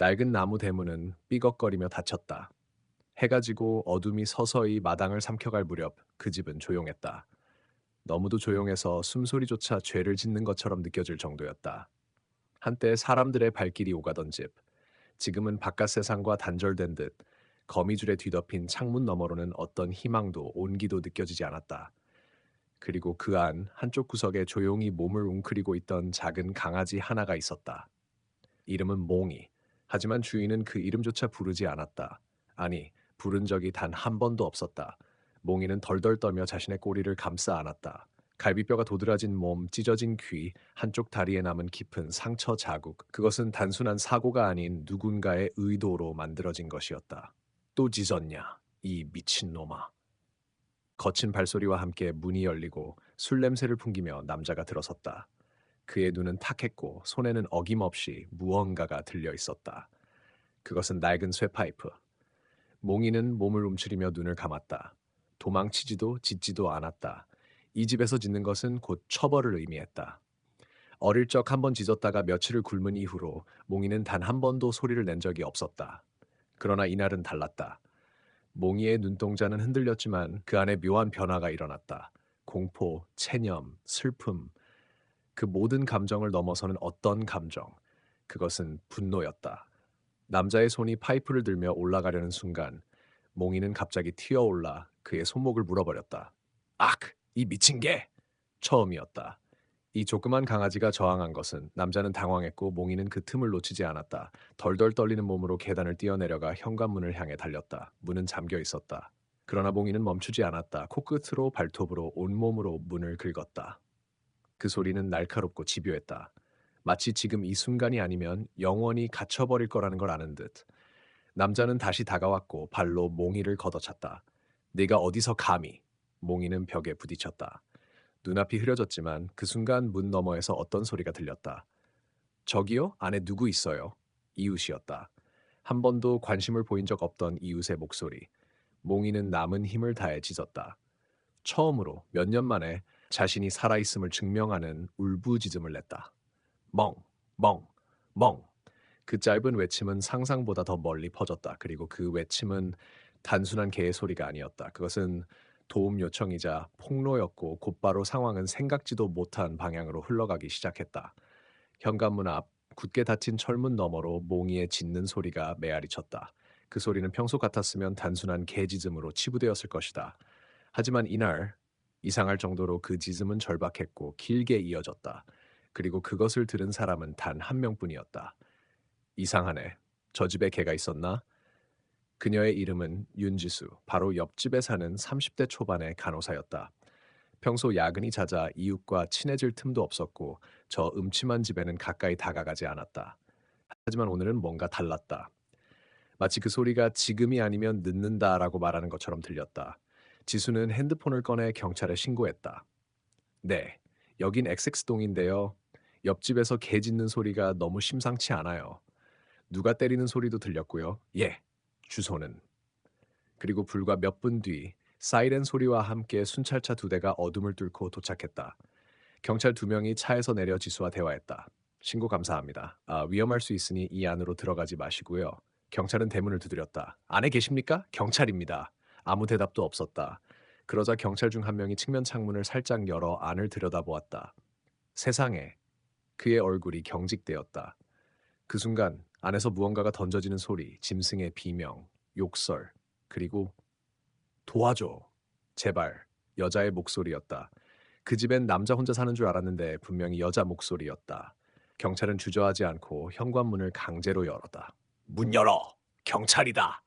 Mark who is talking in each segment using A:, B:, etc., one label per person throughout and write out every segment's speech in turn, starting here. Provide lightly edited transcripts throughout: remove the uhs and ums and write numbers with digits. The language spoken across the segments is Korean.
A: 낡은 나무 대문은 삐걱거리며 닫혔다. 해가 지고 어둠이 서서히 마당을 삼켜갈 무렵 그 집은 조용했다. 너무도 조용해서 숨소리조차 죄를 짓는 것처럼 느껴질 정도였다. 한때 사람들의 발길이 오가던 집, 지금은 바깥 세상과 단절된 듯 거미줄에 뒤덮인 창문 너머로는 어떤 희망도 온기도 느껴지지 않았다. 그리고 그 안 한쪽 구석에 조용히 몸을 웅크리고 있던 작은 강아지 하나가 있었다. 이름은 몽이. 하지만 주인은 그 이름조차 부르지 않았다. 아니, 부른 적이 단 한 번도 없었다. 몽이는 덜덜 떨며 자신의 꼬리를 감싸 안았다. 갈비뼈가 도드라진 몸, 찢어진 귀, 한쪽 다리에 남은 깊은 상처 자국. 그것은 단순한 사고가 아닌 누군가의 의도로 만들어진 것이었다. 또 짖었냐, 이 미친놈아. 거친 발소리와 함께 문이 열리고 술 냄새를 풍기며 남자가 들어섰다. 그의 눈은 탁했고 손에는 어김없이 무언가가 들려 있었다. 그것은 낡은 쇠파이프. 몽이는 몸을 움츠리며 눈을 감았다. 도망치지도 짖지도 않았다. 이 집에서 짖는 것은 곧 처벌을 의미했다. 어릴 적 한 번 짖었다가 며칠을 굶은 이후로 몽이는 단 한 번도 소리를 낸 적이 없었다. 그러나 이날은 달랐다. 몽이의 눈동자는 흔들렸지만 그 안에 묘한 변화가 일어났다. 공포, 체념, 슬픔, 그 모든 감정을 넘어서는 어떤 감정, 그것은 분노였다. 남자의 손이 파이프를 들며 올라가려는 순간 몽이는 갑자기 튀어올라 그의 손목을 물어버렸다. 악! 이 미친 개! 처음이었다. 이 조그만 강아지가 저항한 것은 남자는 당황했고 몽이는 그 틈을 놓치지 않았다. 덜덜 떨리는 몸으로 계단을 뛰어내려가 현관문을 향해 달렸다. 문은 잠겨 있었다. 그러나 몽이는 멈추지 않았다. 코끝으로 발톱으로 온몸으로 문을 긁었다. 그 소리는 날카롭고 집요했다. 마치 지금 이 순간이 아니면 영원히 갇혀버릴 거라는 걸 아는 듯. 남자는 다시 다가왔고 발로 몽이를 걷어찼다. 네가 어디서 감히? 몽이는 벽에 부딪혔다. 눈앞이 흐려졌지만 그 순간 문 너머에서 어떤 소리가 들렸다. 저기요? 안에 누구 있어요? 이웃이었다. 한 번도 관심을 보인 적 없던 이웃의 목소리. 몽이는 남은 힘을 다해 짖었다. 처음으로 몇 년 만에 자신이 살아있음을 증명하는 울부짖음을 냈다. 멍, 멍, 멍. 그 짧은 외침은 상상보다 더 멀리 퍼졌다. 그리고 그 외침은 단순한 개의 소리가 아니었다. 그것은 도움 요청이자 폭로였고 곧바로 상황은 생각지도 못한 방향으로 흘러가기 시작했다. 현관문 앞 굳게 닫힌 철문 너머로 몽이의 짖는 소리가 메아리 쳤다. 그 소리는 평소 같았으면 단순한 개짖음으로 치부되었을 것이다. 하지만 이날 이상할 정도로 그 짖음은 절박했고 길게 이어졌다. 그리고 그것을 들은 사람은 단 한 명뿐이었다. 이상하네. 저 집에 개가 있었나? 그녀의 이름은 윤지수, 바로 옆집에 사는 30대 초반의 간호사였다. 평소 야근이 잦아 이웃과 친해질 틈도 없었고 저 음침한 집에는 가까이 다가가지 않았다. 하지만 오늘은 뭔가 달랐다. 마치 그 소리가 지금이 아니면 늦는다라고 말하는 것처럼 들렸다. 지수는 핸드폰을 꺼내 경찰에 신고했다. 네, 여긴 XX동인데요. 옆집에서 개 짖는 소리가 너무 심상치 않아요. 누가 때리는 소리도 들렸고요. 예, 주소는. 그리고 불과 몇 분 뒤 사이렌 소리와 함께 순찰차 두 대가 어둠을 뚫고 도착했다. 경찰 두 명이 차에서 내려 지수와 대화했다. 신고 감사합니다. 위험할 수 있으니 이 안으로 들어가지 마시고요. 경찰은 대문을 두드렸다. 안에 계십니까? 경찰입니다. 아무 대답도 없었다. 그러자 경찰 중 한 명이 측면 창문을 살짝 열어 안을 들여다보았다. 세상에, 그의 얼굴이 경직되었다. 그 순간 안에서 무언가가 던져지는 소리, 짐승의 비명, 욕설, 그리고 도와줘. 제발. 여자의 목소리였다. 그 집엔 남자 혼자 사는 줄 알았는데 분명히 여자 목소리였다. 경찰은 주저하지 않고 현관문을 강제로 열었다. 문 열어! 경찰이다!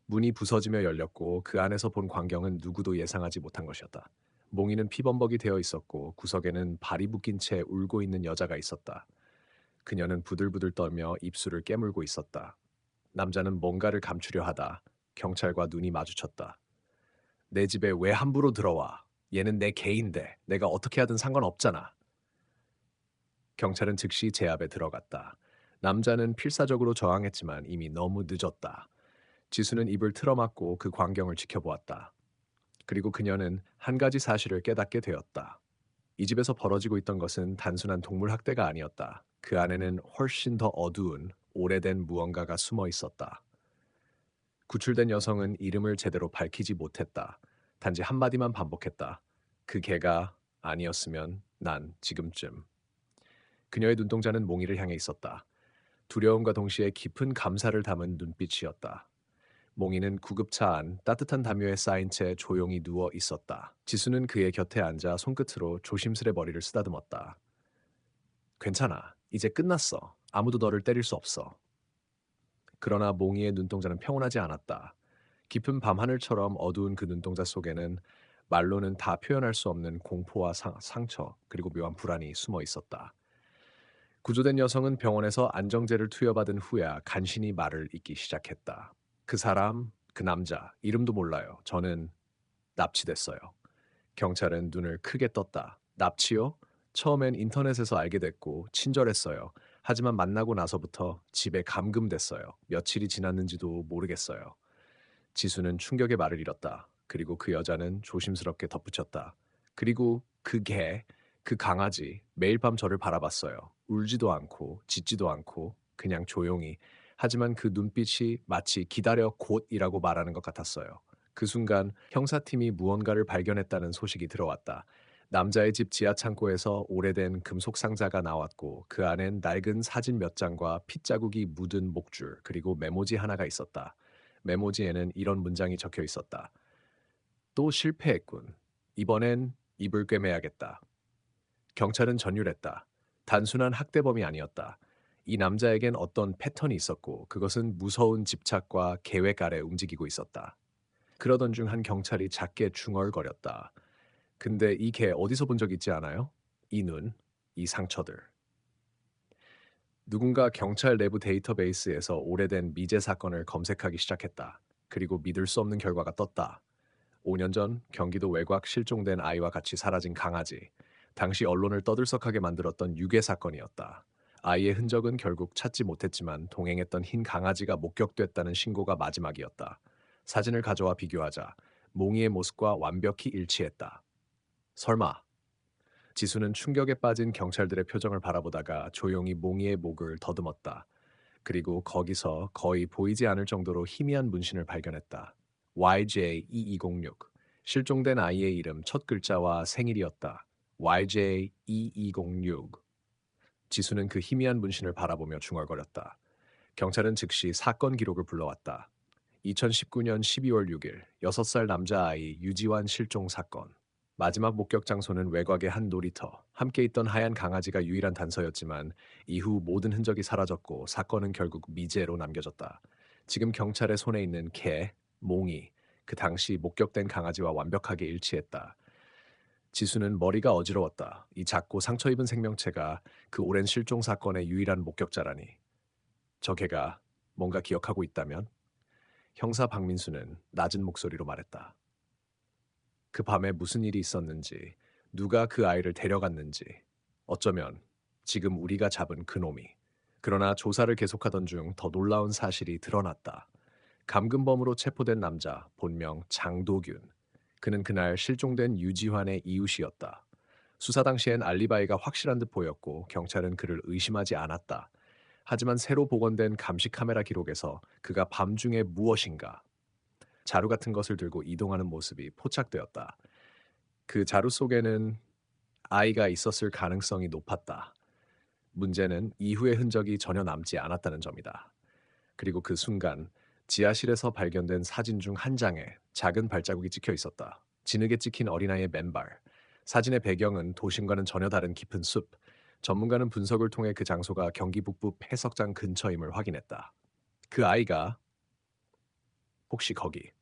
A: 문이 부서지며 열렸고 그 안에서 본 광경은 누구도 예상하지 못한 것이었다. 몽이는 피범벅이 되어 있었고 구석에는 발이 묶인 채 울고 있는 여자가 있었다. 그녀는 부들부들 떨며 입술을 깨물고 있었다. 남자는 뭔가를 감추려 하다 경찰과 눈이 마주쳤다. 내 집에 왜 함부로 들어와? 얘는 내 개인데 내가 어떻게 하든 상관없잖아. 경찰은 즉시 제 앞에 들어갔다. 남자는 필사적으로 저항했지만 이미 너무 늦었다. 지수는 입을 틀어막고 그 광경을 지켜보았다. 그리고 그녀는 한 가지 사실을 깨닫게 되었다. 이 집에서 벌어지고 있던 것은 단순한 동물 학대가 아니었다. 그 안에는 훨씬 더 어두운 오래된 무언가가 숨어 있었다. 구출된 여성은 이름을 제대로 밝히지 못했다. 단지 한마디만 반복했다. 그 개가 아니었으면 난 지금쯤. 그녀의 눈동자는 몽이를 향해 있었다. 두려움과 동시에 깊은 감사를 담은 눈빛이었다. 몽이는 구급차 안 따뜻한 담요에 쌓인 채 조용히 누워 있었다. 지수는 그의 곁에 앉아 손끝으로 조심스레 머리를 쓰다듬었다. 괜찮아. 이제 끝났어. 아무도 너를 때릴 수 없어. 그러나 몽이의 눈동자는 평온하지 않았다. 깊은 밤하늘처럼 어두운 그 눈동자 속에는 말로는 다 표현할 수 없는 공포와 상처, 그리고 묘한 불안이 숨어 있었다. 구조된 여성은 병원에서 안정제를 투여받은 후야 간신히 말을 잇기 시작했다. 그 사람, 그 남자, 이름도 몰라요. 저는 납치됐어요. 경찰은 눈을 크게 떴다. 납치요? 처음엔 인터넷에서 알게 됐고 친절했어요. 하지만 만나고 나서부터 집에 감금됐어요. 며칠이 지났는지도 모르겠어요. 지수는 충격의 말을 잃었다. 그리고 그 여자는 조심스럽게 덧붙였다. 그리고 그 개, 그 강아지 매일 밤 저를 바라봤어요. 울지도 않고 짖지도 않고 그냥 조용히. 하지만 그 눈빛이 마치 기다려 곧이라고 말하는 것 같았어요. 그 순간 형사팀이 무언가를 발견했다는 소식이 들어왔다. 남자의 집 지하 창고에서 오래된 금속 상자가 나왔고 그 안엔 낡은 사진 몇 장과 핏자국이 묻은 목줄 그리고 메모지 하나가 있었다. 메모지에는 이런 문장이 적혀 있었다. 또 실패했군. 이번엔 입을 꿰매야겠다. 경찰은 전율했다. 단순한 학대범이 아니었다. 이 남자에겐 어떤 패턴이 있었고 그것은 무서운 집착과 계획 아래 움직이고 있었다. 그러던 중 한 경찰이 작게 중얼거렸다. 근데 이 개 어디서 본 적 있지 않아요? 이 눈, 이 상처들. 누군가 경찰 내부 데이터베이스에서 오래된 미제 사건을 검색하기 시작했다. 그리고 믿을 수 없는 결과가 떴다. 5년 전 경기도 외곽 실종된 아이와 같이 사라진 강아지. 당시 언론을 떠들썩하게 만들었던 유괴 사건이었다. 아이의 흔적은 결국 찾지 못했지만 동행했던 흰 강아지가 목격됐다는 신고가 마지막이었다. 사진을 가져와 비교하자 몽이의 모습과 완벽히 일치했다. 설마. 지수는 충격에 빠진 경찰들의 표정을 바라보다가 조용히 몽이의 목을 더듬었다. 그리고 거기서 거의 보이지 않을 정도로 희미한 문신을 발견했다. YJ2206. 실종된 아이의 이름 첫 글자와 생일이었다. YJ2206. 지수는 그 희미한 문신을 바라보며 중얼거렸다. 경찰은 즉시 사건 기록을 불러왔다. 2019년 12월 6일 6살 남자아이 유지환 실종 사건. 마지막 목격 장소는 외곽의 한 놀이터. 함께 있던 하얀 강아지가 유일한 단서였지만 이후 모든 흔적이 사라졌고 사건은 결국 미제로 남겨졌다. 지금 경찰의 손에 있는 개, 몽이, 그 당시 목격된 강아지와 완벽하게 일치했다. 지수는 머리가 어지러웠다. 이 작고 상처 입은 생명체가 그 오랜 실종 사건의 유일한 목격자라니. 저 개가 뭔가 기억하고 있다면? 형사 박민수는 낮은 목소리로 말했다. 그 밤에 무슨 일이 있었는지, 누가 그 아이를 데려갔는지, 어쩌면 지금 우리가 잡은 그놈이. 그러나 조사를 계속하던 중 더 놀라운 사실이 드러났다. 감금범으로 체포된 남자, 본명 장도균. 그는 그날 실종된 유지환의 이웃이었다. 수사 당시엔 알리바이가 확실한 듯 보였고 경찰은 그를 의심하지 않았다. 하지만 새로 복원된 감시 카메라 기록에서 그가 밤중에 무엇인가 자루 같은 것을 들고 이동하는 모습이 포착되었다. 그 자루 속에는 아이가 있었을 가능성이 높았다. 문제는 이후의 흔적이 전혀 남지 않았다는 점이다. 그리고 그 순간 지하실에서 발견된 사진 중 한 장에 작은 발자국이 찍혀 있었다. 진흙에 찍힌 어린아이의 맨발. 사진의 배경은 도심과는 전혀 다른 깊은 숲. 전문가는 분석을 통해 그 장소가 경기 북부 폐석장 근처임을 확인했다. 그 아이가 혹시 거기.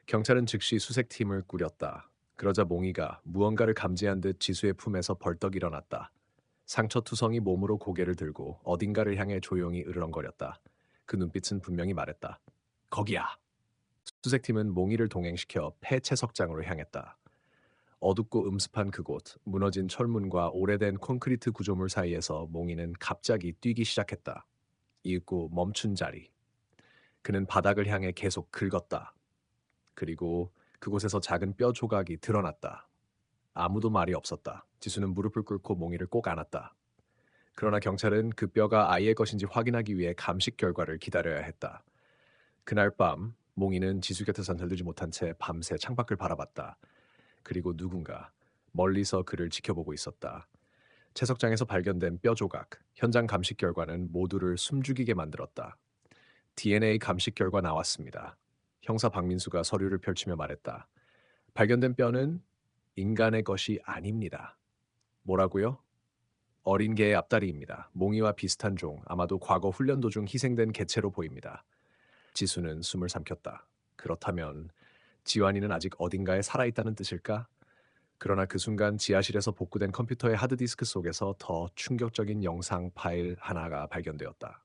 A: 경찰은 즉시 수색팀을 꾸렸다. 그러자 몽이가 무언가를 감지한 듯 지수의 품에서 벌떡 일어났다. 상처투성이 몸으로 고개를 들고 어딘가를 향해 조용히 으르렁거렸다. 그 눈빛은 분명히 말했다. 거기야. 수색팀은 몽이를 동행시켜 폐채석장으로 향했다. 어둡고 음습한 그곳, 무너진 철문과 오래된 콘크리트 구조물 사이에서 몽이는 갑자기 뛰기 시작했다. 이윽고 멈춘 자리. 그는 바닥을 향해 계속 긁었다. 그리고 그곳에서 작은 뼈 조각이 드러났다. 아무도 말이 없었다. 지수는 무릎을 꿇고 몽이를 꼭 안았다. 그러나 경찰은 그 뼈가 아이의 것인지 확인하기 위해 감식 결과를 기다려야 했다. 그날 밤 몽이는 지수 곁에서 들르지 못한 채 밤새 창밖을 바라봤다. 그리고 누군가 멀리서 그를 지켜보고 있었다. 채석장에서 발견된 뼈 조각, 현장 감식 결과는 모두를 숨죽이게 만들었다. DNA 감식 결과 나왔습니다. 형사 박민수가 서류를 펼치며 말했다. 발견된 뼈는 인간의 것이 아닙니다. 뭐라고요? 어린 개의 앞다리입니다. 몽이와 비슷한 종, 아마도 과거 훈련 도중 희생된 개체로 보입니다. 지수는 숨을 삼켰다. 그렇다면 지환이는 아직 어딘가에 살아있다는 뜻일까? 그러나 그 순간 지하실에서 복구된 컴퓨터의 하드디스크 속에서 더 충격적인 영상 파일 하나가 발견되었다.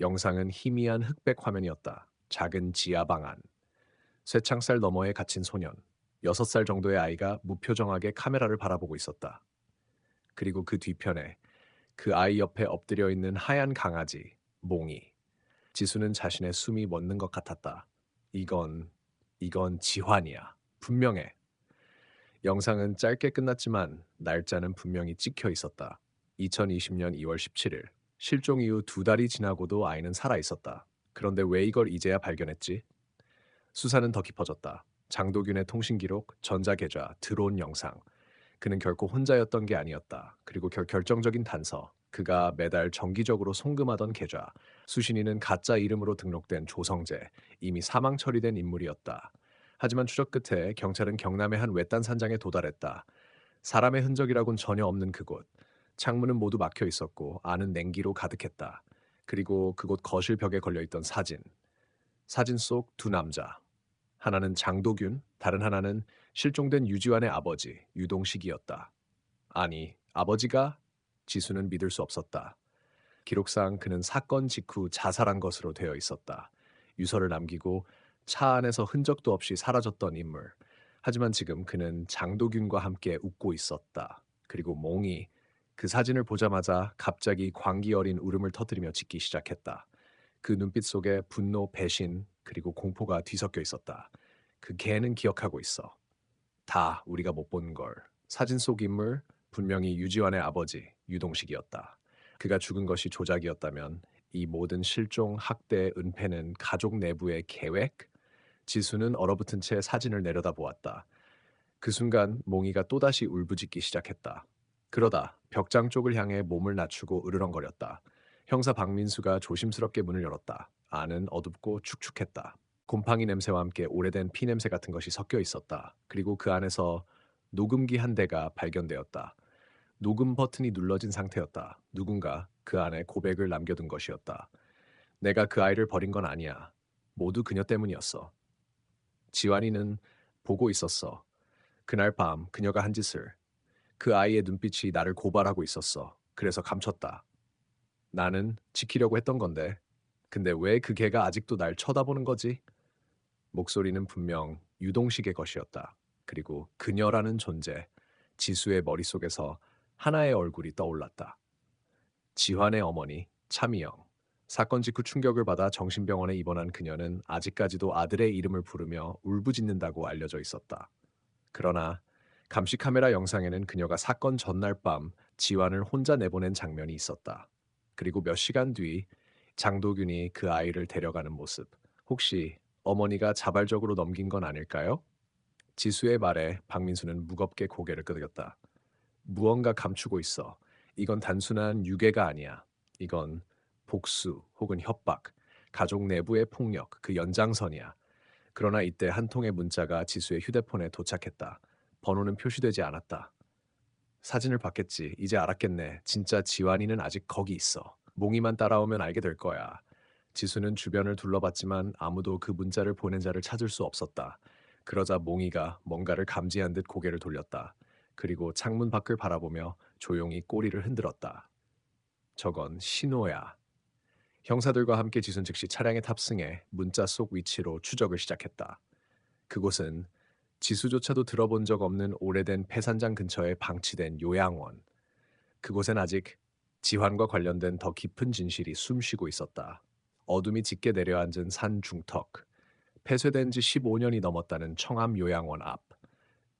A: 영상은 희미한 흑백 화면이었다. 작은 지하 방안. 쇠창살 너머에 갇힌 소년. 6살 정도의 아이가 무표정하게 카메라를 바라보고 있었다. 그리고 그 뒤편에 그 아이 옆에 엎드려 있는 하얀 강아지, 몽이. 지수는 자신의 숨이 멎는 것 같았다. 이건, 이건 지환이야. 분명해. 영상은 짧게 끝났지만 날짜는 분명히 찍혀 있었다. 2020년 2월 17일. 실종 이후 2달이 지나고도 아이는 살아 있었다. 그런데 왜 이걸 이제야 발견했지? 수사는 더 깊어졌다. 장도균의 통신 기록, 전자계좌, 드론 영상. 그는 결코 혼자였던 게 아니었다. 그리고 결정적인 단서. 그가 매달 정기적으로 송금하던 계좌. 수신인은 가짜 이름으로 등록된 조성재. 이미 사망 처리된 인물이었다. 하지만 추적 끝에 경찰은 경남의 한 외딴 산장에 도달했다. 사람의 흔적이라곤 전혀 없는 그곳. 창문은 모두 막혀 있었고 안은 냉기로 가득했다. 그리고 그곳 거실 벽에 걸려있던 사진. 사진 속 두 남자. 하나는 장도균, 다른 하나는 실종된 유지환의 아버지, 유동식이었다. 아니, 아버지가? 지수는 믿을 수 없었다. 기록상 그는 사건 직후 자살한 것으로 되어 있었다. 유서를 남기고 차 안에서 흔적도 없이 사라졌던 인물. 하지만 지금 그는 장도균과 함께 웃고 있었다. 그리고 몽이 그 사진을 보자마자 갑자기 광기 어린 울음을 터뜨리며 짖기 시작했다. 그 눈빛 속에 분노, 배신, 그리고 공포가 뒤섞여 있었다. 그 개는 기억하고 있어. 다 우리가 못 본 걸. 사진 속 인물 분명히 유지환의 아버지 유동식이었다. 그가 죽은 것이 조작이었다면 이 모든 실종, 학대, 은폐는 가족 내부의 계획? 지수는 얼어붙은 채 사진을 내려다보았다. 그 순간 몽이가 또다시 울부짖기 시작했다. 그러다 벽장 쪽을 향해 몸을 낮추고 으르렁거렸다. 형사 박민수가 조심스럽게 문을 열었다. 안은 어둡고 축축했다. 곰팡이 냄새와 함께 오래된 피 냄새 같은 것이 섞여 있었다. 그리고 그 안에서 녹음기 한 대가 발견되었다. 녹음 버튼이 눌러진 상태였다. 누군가 그 안에 고백을 남겨둔 것이었다. 내가 그 아이를 버린 건 아니야. 모두 그녀 때문이었어. 지환이는 보고 있었어. 그날 밤 그녀가 한 짓을. 그 아이의 눈빛이 나를 고발하고 있었어. 그래서 감췄다. 나는 지키려고 했던 건데. 근데 왜 그 개가 아직도 날 쳐다보는 거지? 목소리는 분명 유동식의 것이었다. 그리고 그녀라는 존재, 지수의 머릿속에서 하나의 얼굴이 떠올랐다. 지환의 어머니, 차미영. 사건 직후 충격을 받아 정신병원에 입원한 그녀는 아직까지도 아들의 이름을 부르며 울부짖는다고 알려져 있었다. 그러나 감시 카메라 영상에는 그녀가 사건 전날 밤 지환을 혼자 내보낸 장면이 있었다. 그리고 몇 시간 뒤 장도균이 그 아이를 데려가는 모습. 혹시 어머니가 자발적으로 넘긴 건 아닐까요? 지수의 말에 박민수는 무겁게 고개를 끄덕였다. 무언가 감추고 있어. 이건 단순한 유괴가 아니야. 이건 복수 혹은 협박, 가족 내부의 폭력, 그 연장선이야. 그러나 이때 한 통의 문자가 지수의 휴대폰에 도착했다. 번호는 표시되지 않았다. 사진을 봤겠지. 이제 알았겠네. 진짜 지환이는 아직 거기 있어. 몽이만 따라오면 알게 될 거야. 지수는 주변을 둘러봤지만 아무도 그 문자를 보낸 자를 찾을 수 없었다. 그러자 몽이가 뭔가를 감지한 듯 고개를 돌렸다. 그리고 창문 밖을 바라보며 조용히 꼬리를 흔들었다. 저건 신호야. 형사들과 함께 지수는 즉시 차량에 탑승해 문자 속 위치로 추적을 시작했다. 그곳은 지수조차도 들어본 적 없는 오래된 폐산장 근처에 방치된 요양원. 그곳엔 아직 지환과 관련된 더 깊은 진실이 숨쉬고 있었다. 어둠이 짙게 내려앉은 산 중턱, 폐쇄된 지 15년이 넘었다는 청암 요양원 앞.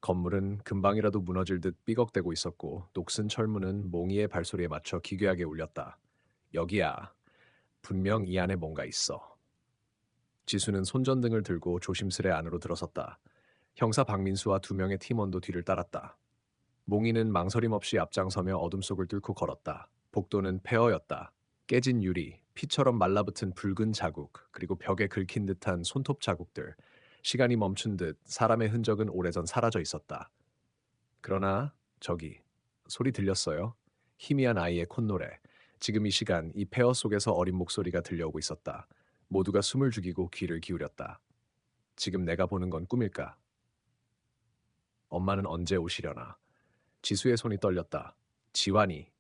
A: 건물은 금방이라도 무너질 듯 삐걱대고 있었고 녹슨 철문은 몽이의 발소리에 맞춰 기괴하게 울렸다. 여기야. 분명 이 안에 뭔가 있어. 지수는 손전등을 들고 조심스레 안으로 들어섰다. 형사 박민수와 두 명의 팀원도 뒤를 따랐다. 몽이는 망설임 없이 앞장서며 어둠 속을 뚫고 걸었다. 복도는 폐허였다. 깨진 유리, 피처럼 말라붙은 붉은 자국, 그리고 벽에 긁힌 듯한 손톱 자국들. 시간이 멈춘 듯 사람의 흔적은 오래전 사라져 있었다. 그러나 저기 소리 들렸어요. 희미한 아이의 콧노래. 지금 이 시간 이 폐허 속에서 어린 목소리가 들려오고 있었다. 모두가 숨을 죽이고 귀를 기울였다. 지금 내가 보는 건 꿈일까? 엄마는 언제 오시려나? 지수의 손이 떨렸다. 지환이.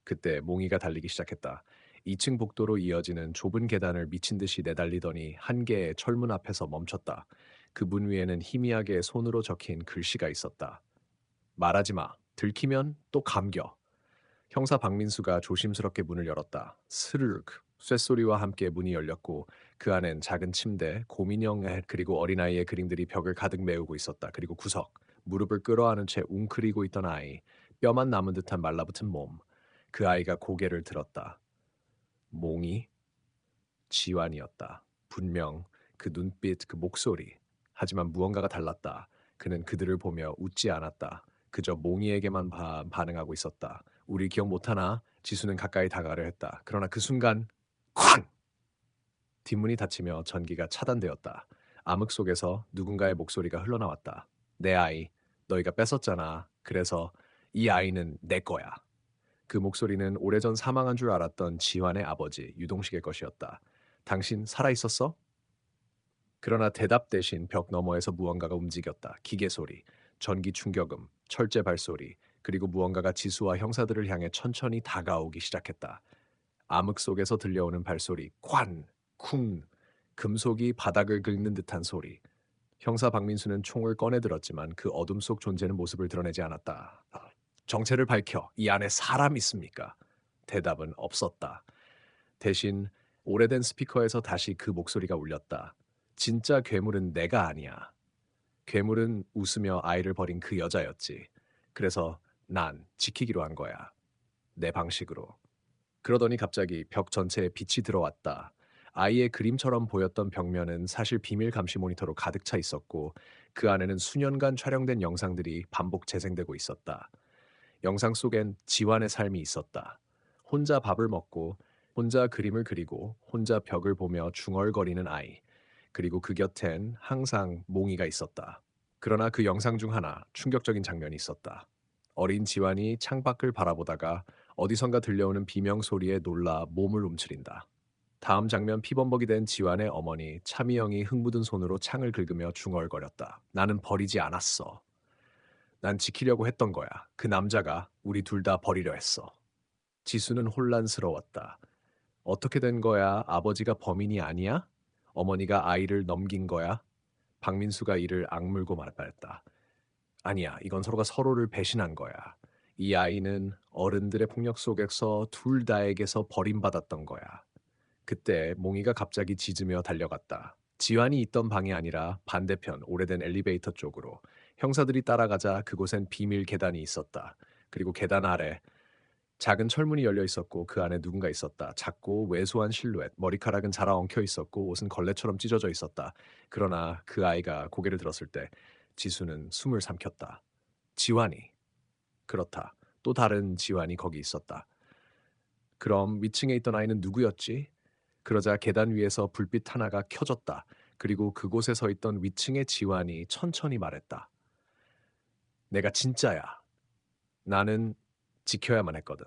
A: 그때 몽이가 달리기 시작했다. 2층 복도로 이어지는 좁은 계단을 미친 듯이 내달리더니 한 개의 철문 앞에서 멈췄다. 그 문 위에는 희미하게 손으로 적힌 글씨가 있었다. 말하지 마. 들키면 또 감겨. 형사 박민수가 조심스럽게 문을 열었다. 스르륵 쇳소리와 함께 문이 열렸고 그 안엔 작은 침대, 곰인형 그리고 어린아이의 그림들이 벽을 가득 메우고 있었다. 그리고 구석, 무릎을 끌어안은 채 웅크리고 있던 아이, 뼈만 남은 듯한 말라붙은 몸. 그 아이가 고개를 들었다. 몽이 지환이었다. 분명 그 눈빛, 그 목소리. 하지만 무언가가 달랐다. 그는 그들을 보며 웃지 않았다. 그저 몽이에게만 반응하고 있었다. 우리 기억 못하나? 지수는 가까이 다가가려 했다. 그러나 그 순간 쾅! 뒷문이 닫히며 전기가 차단되었다. 암흑 속에서 누군가의 목소리가 흘러나왔다. 내 아이, 너희가 뺏었잖아. 그래서 이 아이는 내 거야. 그 목소리는 오래전 사망한 줄 알았던 지환의 아버지 유동식의 것이었다. 당신 살아있었어? 그러나 대답 대신 벽 너머에서 무언가가 움직였다. 기계 소리, 전기 충격음, 철제 발소리, 그리고 무언가가 지수와 형사들을 향해 천천히 다가오기 시작했다. 암흑 속에서 들려오는 발소리, 관, 쿵, 금속이 바닥을 긁는 듯한 소리. 형사 박민수는 총을 꺼내들었지만 그 어둠 속 존재는 모습을 드러내지 않았다. 정체를 밝혀 이 안에 사람 있습니까? 대답은 없었다. 대신 오래된 스피커에서 다시 그 목소리가 울렸다. 진짜 괴물은 내가 아니야. 괴물은 웃으며 아이를 버린 그 여자였지. 그래서 난 지키기로 한 거야. 내 방식으로. 그러더니 갑자기 벽 전체에 빛이 들어왔다. 아이의 그림처럼 보였던 벽면은 사실 비밀 감시 모니터로 가득 차 있었고 그 안에는 수년간 촬영된 영상들이 반복 재생되고 있었다. 영상 속엔 지환의 삶이 있었다. 혼자 밥을 먹고 혼자 그림을 그리고 혼자 벽을 보며 중얼거리는 아이. 그리고 그 곁엔 항상 몽이가 있었다. 그러나 그 영상 중 하나 충격적인 장면이 있었다. 어린 지환이 창밖을 바라보다가 어디선가 들려오는 비명 소리에 놀라 몸을 움츠린다. 다음 장면 피범벅이 된 지환의 어머니 차미영이 흙 묻은 손으로 창을 긁으며 중얼거렸다. 나는 버리지 않았어. 난 지키려고 했던 거야. 그 남자가 우리 둘 다 버리려 했어. 지수는 혼란스러웠다. 어떻게 된 거야? 아버지가 범인이 아니야? 어머니가 아이를 넘긴 거야? 박민수가 이를 악물고 말했다. 아니야, 이건 서로가 서로를 배신한 거야. 이 아이는 어른들의 폭력 속에서 둘 다에게서 버림받았던 거야. 그때 몽이가 갑자기 짖으며 달려갔다. 지환이 있던 방이 아니라 반대편 오래된 엘리베이터 쪽으로. 형사들이 따라가자 그곳엔 비밀 계단이 있었다. 그리고 계단 아래 작은 철문이 열려 있었고 그 안에 누군가 있었다. 작고 왜소한 실루엣, 머리카락은 자라 엉켜 있었고 옷은 걸레처럼 찢어져 있었다. 그러나 그 아이가 고개를 들었을 때 지수는 숨을 삼켰다. 지환이. 그렇다. 또 다른 지환이 거기 있었다. 그럼 위층에 있던 아이는 누구였지? 그러자 계단 위에서 불빛 하나가 켜졌다. 그리고 그곳에 서 있던 위층의 지환이 천천히 말했다. 내가 진짜야. 나는 지켜야만 했거든.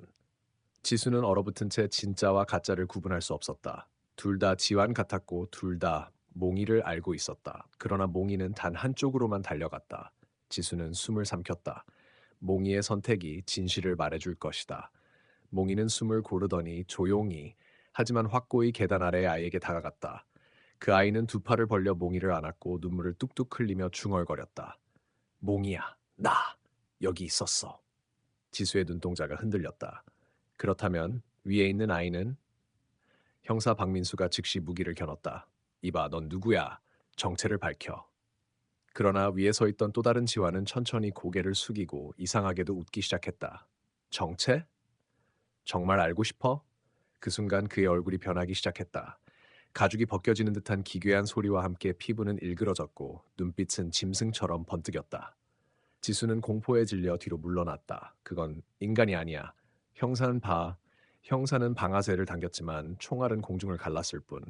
A: 지수는 얼어붙은 채 진짜와 가짜를 구분할 수 없었다. 둘 다 지환 같았고 둘 다 몽이를 알고 있었다. 그러나 몽이는 단 한쪽으로만 달려갔다. 지수는 숨을 삼켰다. 몽이의 선택이 진실을 말해줄 것이다. 몽이는 숨을 고르더니 조용히 하지만 확고히 계단 아래 아이에게 다가갔다. 그 아이는 두 팔을 벌려 몽이를 안았고 눈물을 뚝뚝 흘리며 중얼거렸다. 몽이야, 나 여기 있었어. 지수의 눈동자가 흔들렸다. 그렇다면 위에 있는 아이는 형사 박민수가 즉시 무기를 겨눴다. 이봐, 넌 누구야? 정체를 밝혀. 그러나 위에 서 있던 또 다른 지화는 천천히 고개를 숙이고 이상하게도 웃기 시작했다. 정체? 정말 알고 싶어? 그 순간 그의 얼굴이 변하기 시작했다. 가죽이 벗겨지는 듯한 기괴한 소리와 함께 피부는 일그러졌고 눈빛은 짐승처럼 번뜩였다. 지수는 공포에 질려 뒤로 물러났다. 그건 인간이 아니야. 형사는 봐. 형사는 방아쇠를 당겼지만 총알은 공중을 갈랐을 뿐.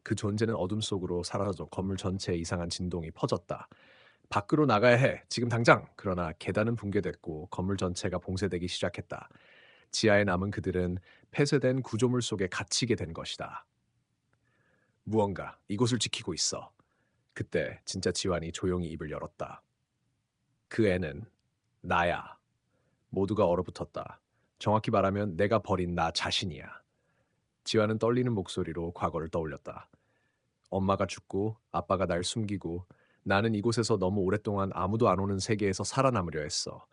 A: 그 존재는 어둠 속으로 사라져 건물 전체에 이상한 진동이 퍼졌다. 밖으로 나가야 해. 지금 당장. 그러나 계단은 붕괴됐고 건물 전체가 봉쇄되기 시작했다. 지하에 남은 그들은 폐쇄된 구조물 속에 갇히게 된 것이다. 무언가 이곳을 지키고 있어. 그때 진짜 지환이 조용히 입을 열었다. 그 애는 나야. 모두가 얼어붙었다. 정확히 말하면 내가 버린 나 자신이야. 지환은 떨리는 목소리로 과거를 떠올렸다. 엄마가 죽고 아빠가 날 숨기고 나는 이곳에서 너무 오랫동안 아무도 안 오는 세계에서 살아남으려 했어.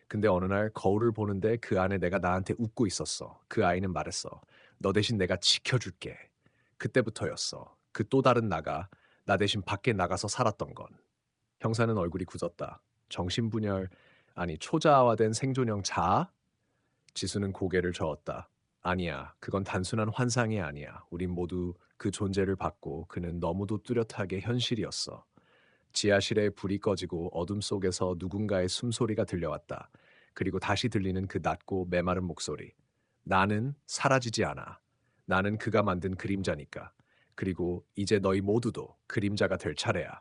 A: 근데 어느 날 거울을 보는데 그 안에 내가 나한테 웃고 있었어. 그 아이는 말했어. 너 대신 내가 지켜줄게. 그때부터였어. 그 또 다른 나가 나 대신 밖에 나가서 살았던 건. 형사는 얼굴이 굳었다. 정신분열, 아니 초자아화된 생존형 자아? 지수는 고개를 저었다. 아니야, 그건 단순한 환상이 아니야. 우린 모두 그 존재를 받고 그는 너무도 뚜렷하게 현실이었어. 지하실에 불이 꺼지고 어둠 속에서 누군가의 숨소리가 들려왔다. 그리고 다시 들리는 그 낮고 메마른 목소리. 나는 사라지지 않아. 나는 그가 만든 그림자니까. 그리고 이제 너희 모두도 그림자가 될 차례야.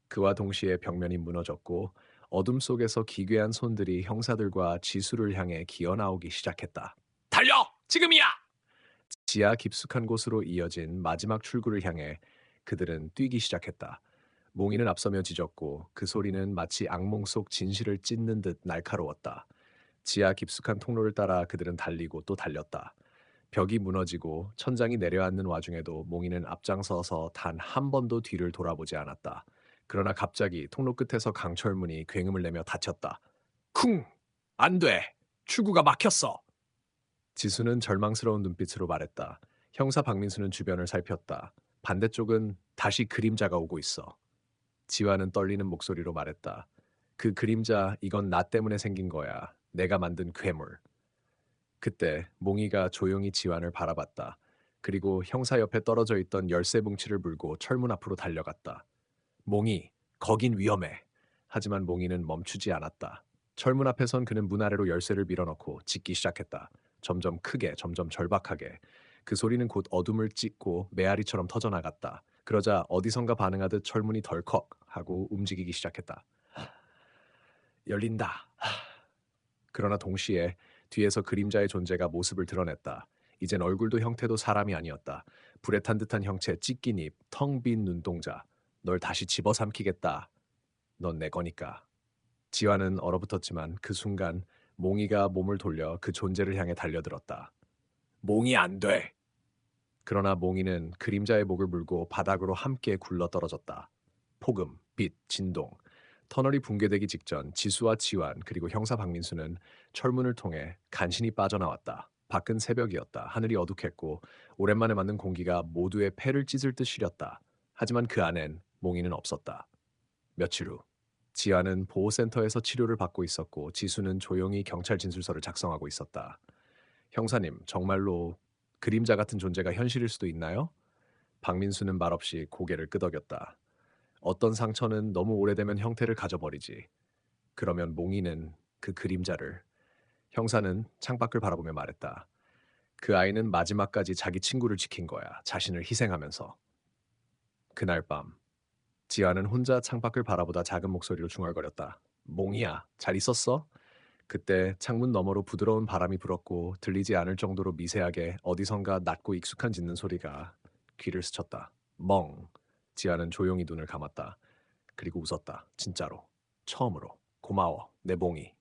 A: 그와 동시에 벽면이 무너졌고 어둠 속에서 기괴한 손들이 형사들과 지수를 향해 기어나오기 시작했다. 달려! 지금이야! 지하 깊숙한 곳으로 이어진 마지막 출구를 향해 그들은 뛰기 시작했다. 몽이는 앞서며 짖었고 그 소리는 마치 악몽 속 진실을 찢는 듯 날카로웠다. 지하 깊숙한 통로를 따라 그들은 달리고 또 달렸다. 벽이 무너지고 천장이 내려앉는 와중에도 몽이는 앞장서서 단 한 번도 뒤를 돌아보지 않았다. 그러나 갑자기 통로 끝에서 강철문이 굉음을 내며 닫혔다. 쿵! 안 돼! 출구가 막혔어! 지수는 절망스러운 눈빛으로 말했다. 형사 박민수는 주변을 살폈다. 반대쪽은 다시 그림자가 오고 있어. 지화는 떨리는 목소리로 말했다. 그 그림자, 이건 나 때문에 생긴 거야. 내가 만든 괴물. 그때 몽이가 조용히 지환을 바라봤다. 그리고 형사 옆에 떨어져 있던 열쇠 뭉치를 물고 철문 앞으로 달려갔다. 몽이, 거긴 위험해. 하지만 몽이는 멈추지 않았다. 철문 앞에선 그는 문 아래로 열쇠를 밀어넣고 짖기 시작했다. 점점 크게, 점점 절박하게. 그 소리는 곧 어둠을 찢고 메아리처럼 터져나갔다. 그러자 어디선가 반응하듯 철문이 덜컥 하고 움직이기 시작했다. 열린다. 그러나 동시에 뒤에서 그림자의 존재가 모습을 드러냈다. 이젠 얼굴도 형태도 사람이 아니었다. 불에 탄 듯한 형체, 찢긴 입, 텅 빈 눈동자. 널 다시 집어삼키겠다. 넌 내 거니까. 지화는 얼어붙었지만 그 순간 몽이가 몸을 돌려 그 존재를 향해 달려들었다. 몽이 안 돼. 그러나 몽이는 그림자의 목을 물고 바닥으로 함께 굴러 떨어졌다. 폭음, 빛, 진동. 터널이 붕괴되기 직전 지수와 지환 그리고 형사 박민수는 철문을 통해 간신히 빠져나왔다. 밖은 새벽이었다. 하늘이 어둑했고 오랜만에 맞는 공기가 모두의 폐를 찢을 듯 시렸다. 하지만 그 안엔 몽이는 없었다. 며칠 후 지아는 보호센터에서 치료를 받고 있었고 지수는 조용히 경찰 진술서를 작성하고 있었다. 형사님, 정말로 그림자 같은 존재가 현실일 수도 있나요? 박민수는 말없이 고개를 끄덕였다. 어떤 상처는 너무 오래되면 형태를 가져버리지. 그러면 몽이는 그 그림자를. 형사는 창밖을 바라보며 말했다. 그 아이는 마지막까지 자기 친구를 지킨 거야. 자신을 희생하면서. 그날 밤 지아는 혼자 창밖을 바라보다 작은 목소리로 중얼거렸다. 몽이야, 잘 있었어? 그때 창문 너머로 부드러운 바람이 불었고 들리지 않을 정도로 미세하게 어디선가 낮고 익숙한 짖는 소리가 귀를 스쳤다. 멍. 지아는 조용히 눈을 감았다. 그리고 웃었다. 진짜로. 처음으로. 고마워, 내 몽이.